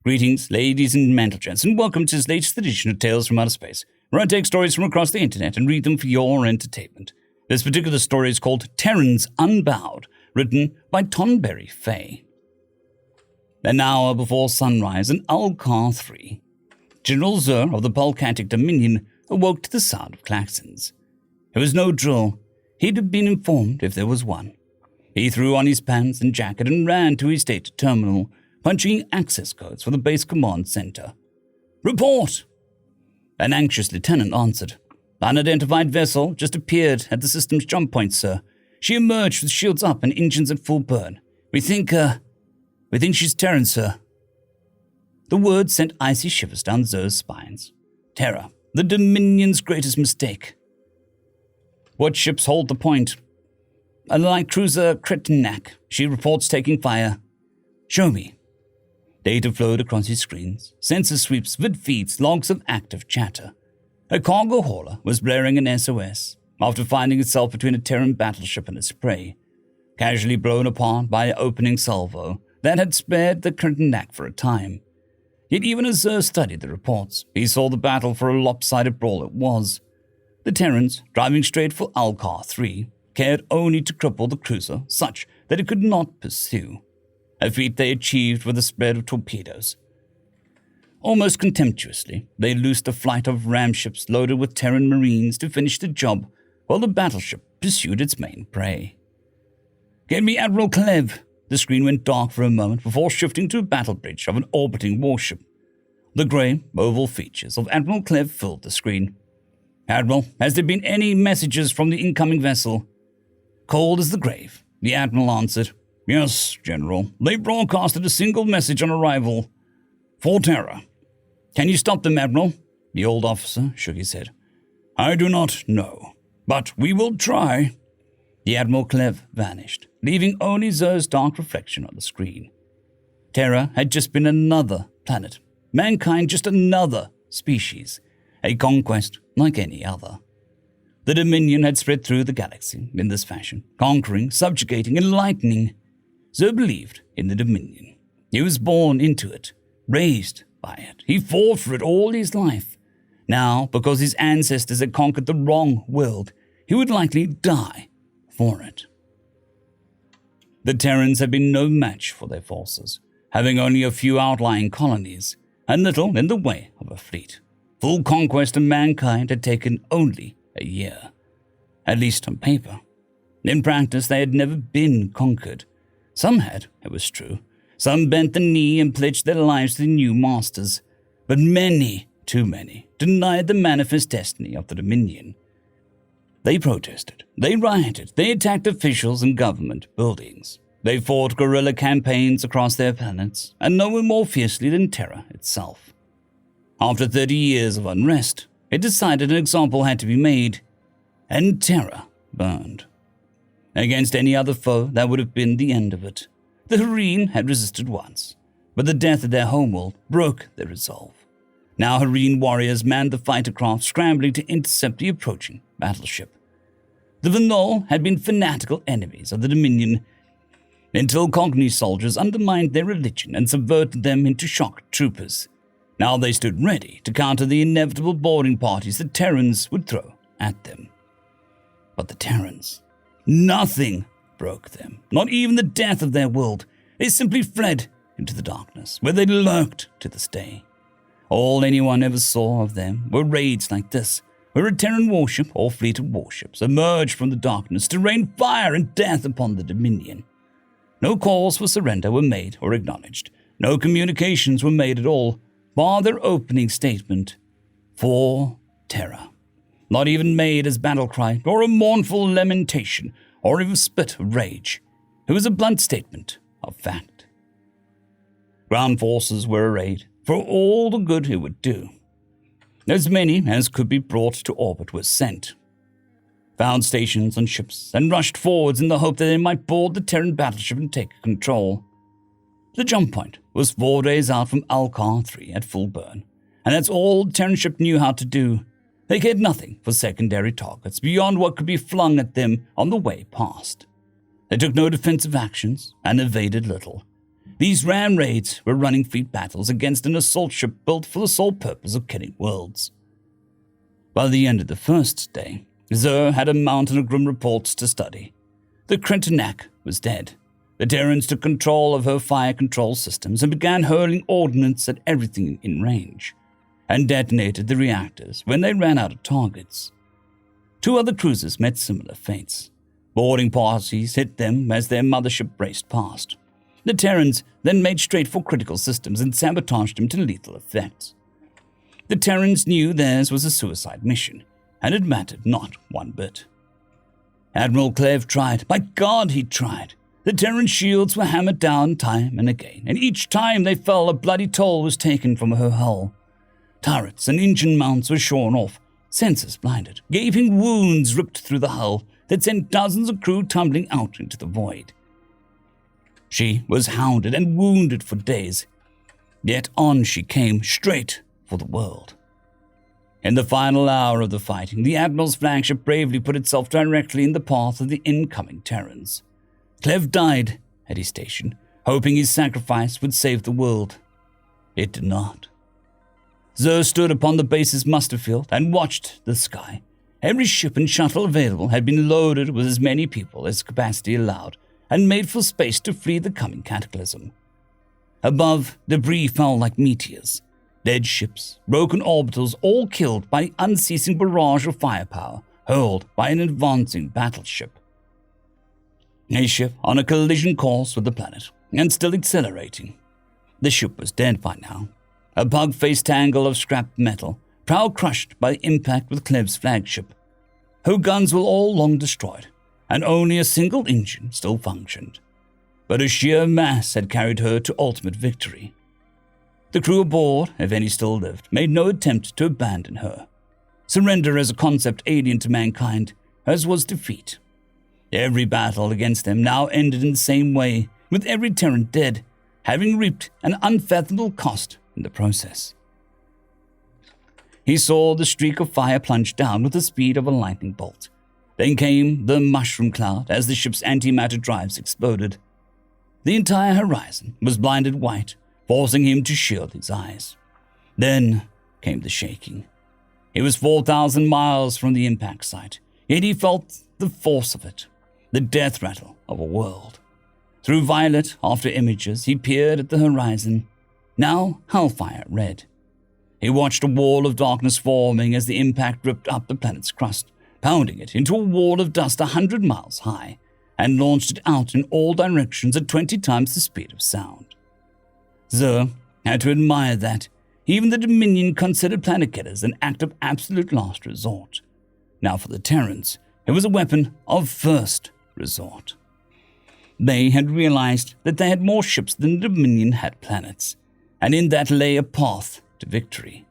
Greetings, ladies and gents, and welcome to this latest edition of Tales from Outer Space, where I take stories from across the internet and read them for your entertainment. This particular story is called Terrans, Unbowed, written by TonberryFeye. An hour before sunrise in Alcar 3, General Zur of the Polcatic Dominion awoke to the sound of klaxons. It was no drill. He'd have been informed if there was one. He threw on his pants and jacket and ran to his data terminal, punching access codes for the base command center. "Report!" An anxious lieutenant answered. "Unidentified vessel just appeared at the system's jump point, sir. She emerged with shields up and engines at full burn. We think she's Terran, sir." The words sent icy shivers down Zur's spines. Terra, the Dominion's greatest mistake. "What ships hold the point?" "A light cruiser Kretinak. She reports taking fire." "Show me." Data flowed across his screens, sensor sweeps, vid feeds, logs of active chatter. A cargo hauler was blaring an SOS after finding itself between a Terran battleship and its prey, casually blown apart by an opening salvo that had spared the Kretinak for a time. Yet even as Zur studied the reports, he saw the battle for a lopsided brawl it was. The Terrans, driving straight for Alcar 3, cared only to cripple the cruiser such that it could not pursue, a feat they achieved with a spread of torpedoes. Almost contemptuously, they loosed a flight of ramships loaded with Terran Marines to finish the job while the battleship pursued its main prey. "Get me Admiral Klev." The screen went dark for a moment before shifting to a battle bridge of an orbiting warship. The grey, oval features of Admiral Klev filled the screen. "Admiral, has there been any messages from the incoming vessel?" "Cold as the grave," the Admiral answered. "Yes, General. They broadcasted a single message on arrival. For Terra." "Can you stop them, Admiral?" The old officer shook his head. "I do not know, but we will try." The Admiral Klev vanished, leaving only Zur's dark reflection on the screen. Terra had just been another planet. Mankind just another species. A conquest like any other. The Dominion had spread through the galaxy in this fashion, conquering, subjugating, enlightening. Zur believed in the Dominion. He was born into it, raised by it. He fought for it all his life. Now, because his ancestors had conquered the wrong world, he would likely die for it. The Terrans had been no match for their forces, having only a few outlying colonies, and little in the way of a fleet. Full conquest of mankind had taken only a year, at least on paper. In practice, they had never been conquered. Some had, it was true. Some bent the knee and pledged their lives to the new masters. But many, too many, denied the manifest destiny of the Dominion. They protested, they rioted, they attacked officials and government buildings. They fought guerrilla campaigns across their planets, and no one more fiercely than Terra itself. After 30 years of unrest, it decided an example had to be made, and Terra burned. Against any other foe, that would have been the end of it. The Hareen had resisted once, but the death of their homeworld broke their resolve. Now Hareen warriors manned the fighter craft, scrambling to intercept the approaching battleship. The Vanol had been fanatical enemies of the Dominion until Cogni soldiers undermined their religion and subverted them into shock troopers. Now they stood ready to counter the inevitable boarding parties the Terrans would throw at them. But the Terrans, nothing broke them, not even the death of their world. They simply fled into the darkness, where they lurked to this day. All anyone ever saw of them were raids like this, where a Terran warship or fleet of warships emerged from the darkness to rain fire and death upon the Dominion. No calls for surrender were made or acknowledged. No communications were made at all, bar their opening statement, "For Terra." Not even made as battle cry, or a mournful lamentation, or even a spit of rage. It was a blunt statement of fact. Ground forces were arrayed for all the good it would do. As many as could be brought to orbit were sent, found stations on ships, and rushed forwards in the hope that they might board the Terran battleship and take control. The jump point was 4 days out from Alcar 3 at full burn, and that's all the Terran ship knew how to do. They cared nothing for secondary targets beyond what could be flung at them on the way past. They took no defensive actions and evaded little. These ram raids were running fleet battles against an assault ship built for the sole purpose of killing worlds. By the end of the first day, Zer had a mountain of grim reports to study. The Krentenak was dead. The Terrans took control of her fire control systems and began hurling ordnance at everything in range, and detonated the reactors when they ran out of targets. 2 other cruisers met similar fates. Boarding parties hit them as their mothership raced past. The Terrans then made straight for critical systems and sabotaged them to lethal effects. The Terrans knew theirs was a suicide mission, and it mattered not one bit. Admiral Cleve tried. By God, he tried. The Terran shields were hammered down time and again, and each time they fell, a bloody toll was taken from her hull. Turrets and engine mounts were shorn off, sensors blinded, gaping wounds ripped through the hull that sent dozens of crew tumbling out into the void. She was hounded and wounded for days, yet on she came, straight for the world. In the final hour of the fighting, the Admiral's flagship bravely put itself directly in the path of the incoming Terrans. Cleve died at his station, hoping his sacrifice would save the world. It did not. Zer stood upon the base's muster field and watched the sky. Every ship and shuttle available had been loaded with as many people as capacity allowed and made for space to flee the coming cataclysm. Above, debris fell like meteors. Dead ships, broken orbitals, all killed by the unceasing barrage of firepower hurled by an advancing battleship. A ship on a collision course with the planet, and still accelerating. The ship was dead by now. A bug-faced tangle of scrap metal, prow crushed by impact with Cleve's flagship. Her guns were all long destroyed, and only a single engine still functioned. But a sheer mass had carried her to ultimate victory. The crew aboard, if any still lived, made no attempt to abandon her. Surrender as a concept alien to mankind, as was defeat. Every battle against them now ended in the same way, with every Terran dead, having reaped an unfathomable cost in the process. He saw the streak of fire plunge down with the speed of a lightning bolt. Then came the mushroom cloud as the ship's antimatter drives exploded. The entire horizon was blinded white, forcing him to shield his eyes. Then came the shaking. He was 4,000 miles from the impact site, yet he felt the force of it, the death rattle of a world. Through violet after images, he peered at the horizon, now hellfire red. He watched a wall of darkness forming as the impact ripped up the planet's crust, pounding it into a wall of dust 100 miles high, and launched it out in all directions at 20 times the speed of sound. Zer had to admire that. Even the Dominion considered planet killers an act of absolute last resort. Now for the Terrans, it was a weapon of first resort. They had realized that they had more ships than the Dominion had planets, and in that lay a path to victory.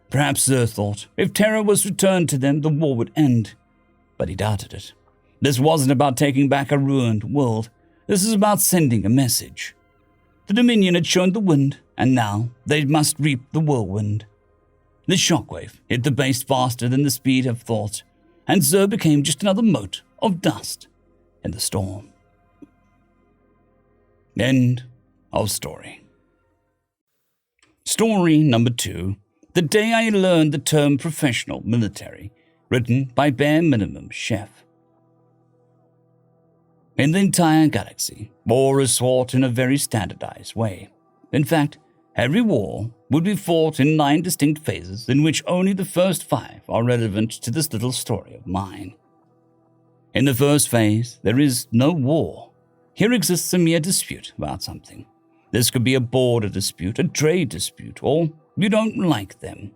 Perhaps Zer thought if terror was returned to them, the war would end, but he doubted it. This wasn't about taking back a ruined world. This is about sending a message. The Dominion had shown the wind, and now they must reap the whirlwind. The shockwave hit the base faster than the speed of thought, and Zer became just another mote of dust in the storm. End of story. Story number 2, The Day I Learned the Term Professional Military, written by BareMinimumChef. In the entire galaxy, war is fought in a very standardized way. In fact, every war would be fought in 9 distinct phases in which only the first 5 are relevant to this little story of mine. In the first phase, there is no war. Here exists a mere dispute about something. This could be a border dispute, a trade dispute, or you don't like them.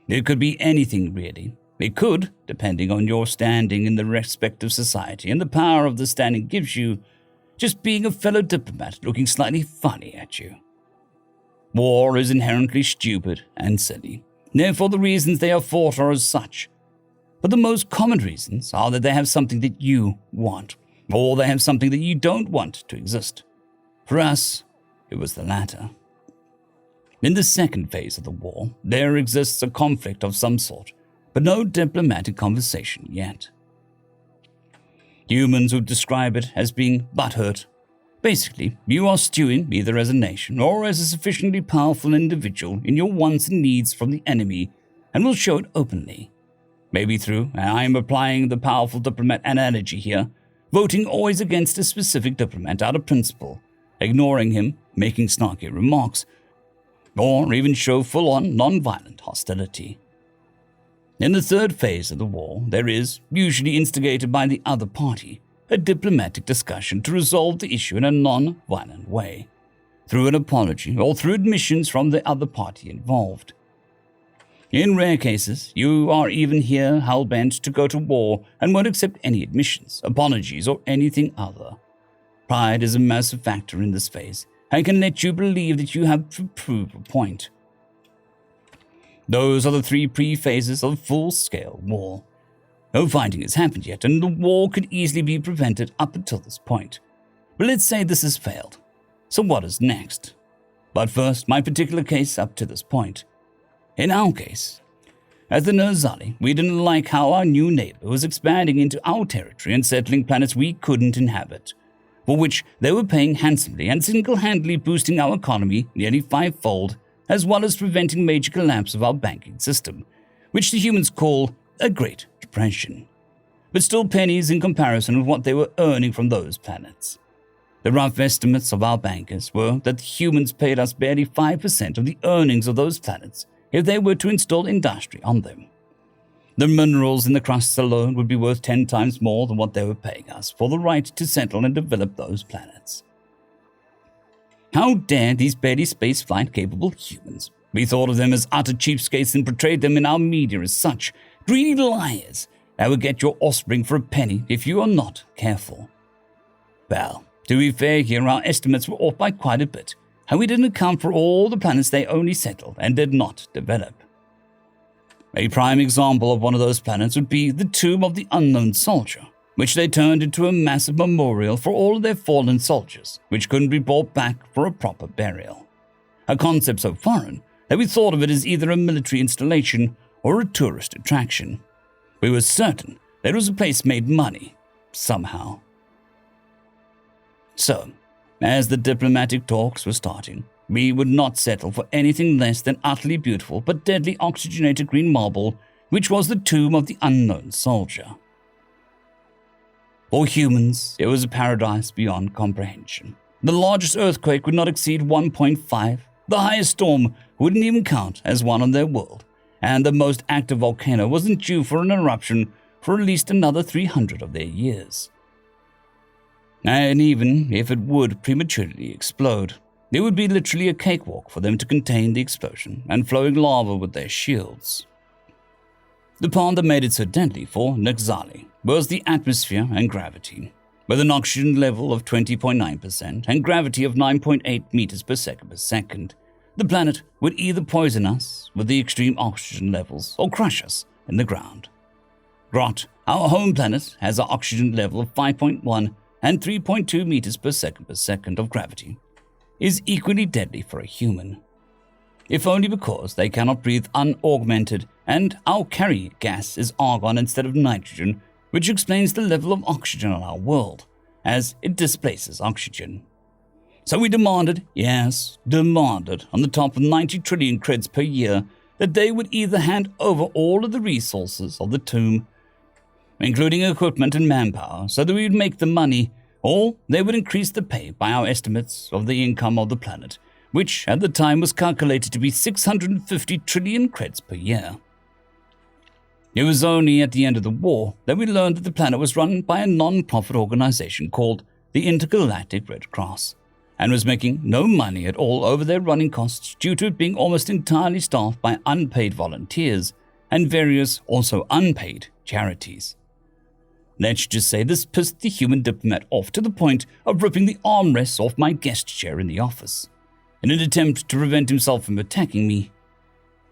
It could be anything really. It could, depending on your standing in the respective society and the power of the standing gives you, just being a fellow diplomat looking slightly funny at you. War is inherently stupid and silly. Therefore, the reasons they are fought are as such. But the most common reasons are that they have something that you want, or they have something that you don't want to exist. For us, it was the latter. In the second phase of the war, there exists a conflict of some sort, but no diplomatic conversation yet. Humans would describe it as being butthurt. Basically, you are stewing either as a nation or as a sufficiently powerful individual in your wants and needs from the enemy, and will show it openly. Maybe through, and I am applying the powerful diplomat analogy here, voting always against a specific diplomat out of principle, ignoring him, making snarky remarks, or even show full-on non-violent hostility. In the third phase of the war, there is, usually instigated by the other party, a diplomatic discussion to resolve the issue in a non-violent way, through an apology or through admissions from the other party involved. In rare cases, you are even here hell-bent to go to war and won't accept any admissions, apologies, or anything other. Pride is a massive factor in this phase and can let you believe that you have to prove a point. Those are the 3 pre-phases of full-scale war. No fighting has happened yet, and the war could easily be prevented up until this point. But let's say this has failed. So what is next? But first, my particular case up to this point. In our case, as the Nerzali, we didn't like how our new neighbor was expanding into our territory and settling planets we couldn't inhabit, for which they were paying handsomely and single-handedly boosting our economy nearly 5-fold, as well as preventing major collapse of our banking system, which the humans call a Great Depression, but still pennies in comparison with what they were earning from those planets. The rough estimates of our bankers were that the humans paid us barely 5% of the earnings of those planets if they were to install industry on them. The minerals in the crusts alone would be worth 10 times more than what they were paying us for the right to settle and develop those planets. How dare these barely spaceflight-capable humans? We thought of them as utter cheapskates and portrayed them in our media as such, greedy liars that would get your offspring for a penny if you are not careful. Well, to be fair here, our estimates were off by quite a bit, and we didn't account for all the planets they only settled and did not develop. A prime example of one of those planets would be the Tomb of the Unknown Soldier, which they turned into a massive memorial for all of their fallen soldiers, which couldn't be brought back for a proper burial. A concept so foreign that we thought of it as either a military installation or a tourist attraction. We were certain that it was a place made money, somehow. So, as the diplomatic talks were starting, we would not settle for anything less than utterly beautiful but deadly oxygenated green marble, which was the Tomb of the Unknown Soldier. For humans, it was a paradise beyond comprehension. The largest earthquake would not exceed 1.5, the highest storm wouldn't even count as one on their world, and the most active volcano wasn't due for an eruption for at least another 300 of their years. And even if it would prematurely explode, it would be literally a cakewalk for them to contain the explosion and flowing lava with their shields. The part that made it so deadly for Nexali was the atmosphere and gravity, with an oxygen level of 20.9% and gravity of 9.8 meters per second. The planet would either poison us with the extreme oxygen levels or crush us in the ground. Grot, our home planet, has an oxygen level of 5.1 and 3.2 meters per second of gravity, is equally deadly for a human, if only because they cannot breathe unaugmented, and our carrier gas is argon instead of nitrogen, which explains the level of oxygen on our world, as it displaces oxygen. So we demanded, yes, demanded, on the top of 90 trillion creds per year, that they would either hand over all of the resources of the tomb, including equipment and manpower, so that we would make the money, or they would increase the pay by our estimates of the income of the planet, which at the time was calculated to be 650 trillion creds per year. It was only at the end of the war that we learned that the planet was run by a non-profit organization called the Intergalactic Red Cross, and was making no money at all over their running costs due to it being almost entirely staffed by unpaid volunteers and various also unpaid charities. Let's just say this pissed the human diplomat off to the point of ripping the armrests off my guest chair in the office, in an attempt to prevent himself from attacking me.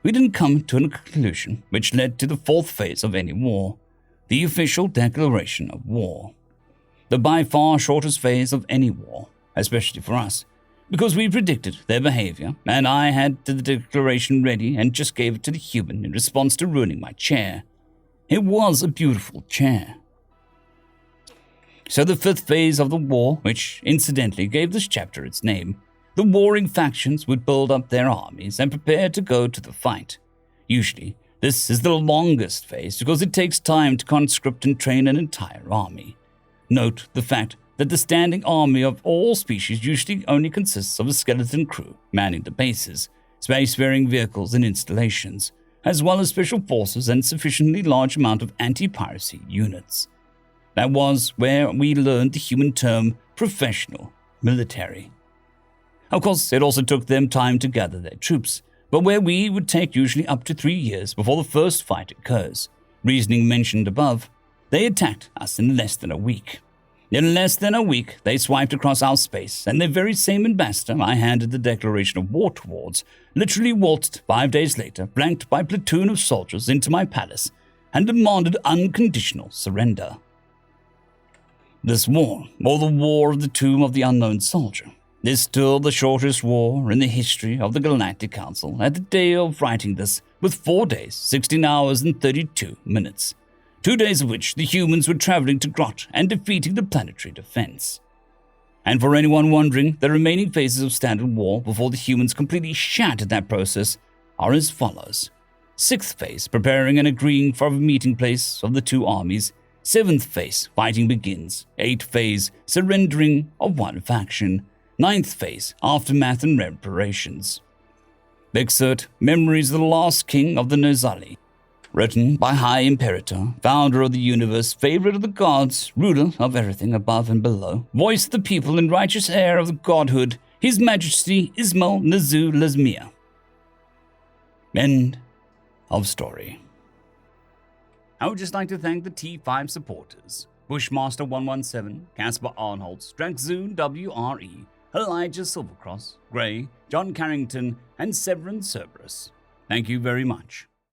We didn't come to a conclusion which led to the fourth phase of any war, the official declaration of war. The by far shortest phase of any war, especially for us, because we predicted their behavior, and I had the declaration ready and just gave it to the human in response to ruining my chair. It was a beautiful chair. So the fifth phase of the war, which incidentally gave this chapter its name, the warring factions would build up their armies and prepare to go to the fight. Usually, this is the longest phase because it takes time to conscript and train an entire army. Note the fact that the standing army of all species usually only consists of a skeleton crew manning the bases, spacefaring vehicles and installations, as well as special forces and sufficiently large amount of anti-piracy units. That was where we learned the human term professional military. Of course, it also took them time to gather their troops, but where we would take usually up to 3 years before the first fight occurs, reasoning mentioned above, they attacked us in less than a week. In less than a week, they swiped across our space, and the very same ambassador I handed the declaration of war towards literally waltzed 5 days later, flanked by a platoon of soldiers, into my palace and demanded unconditional surrender. This war, or the War of the Tomb of the Unknown Soldier, is still the shortest war in the history of the Galactic Council at the day of writing this, with 4 days, 16 hours and 32 minutes. 2 days of which the humans were traveling to Grot and defeating the planetary defense. And for anyone wondering, the remaining phases of Standard War before the humans completely shattered that process are as follows. 6th phase, preparing and agreeing for a meeting place of the two armies. 7th phase, fighting begins. 8th phase, surrendering of one faction. 9th phase, aftermath and reparations. Excerpt, Memories of the Last King of the Nozali. Written by High Imperator, founder of the universe, favorite of the gods, ruler of everything above and below, voice of the people and righteous heir of the godhood, His Majesty Ismail Nazu Lasmia. End of story. I would just like to thank the T5 supporters, Bushmaster 117, Caspar Arnholtz, Draxzoon WRE, Elijah Silvercross, Gray, John Carrington, and Severin Cerberus. Thank you very much.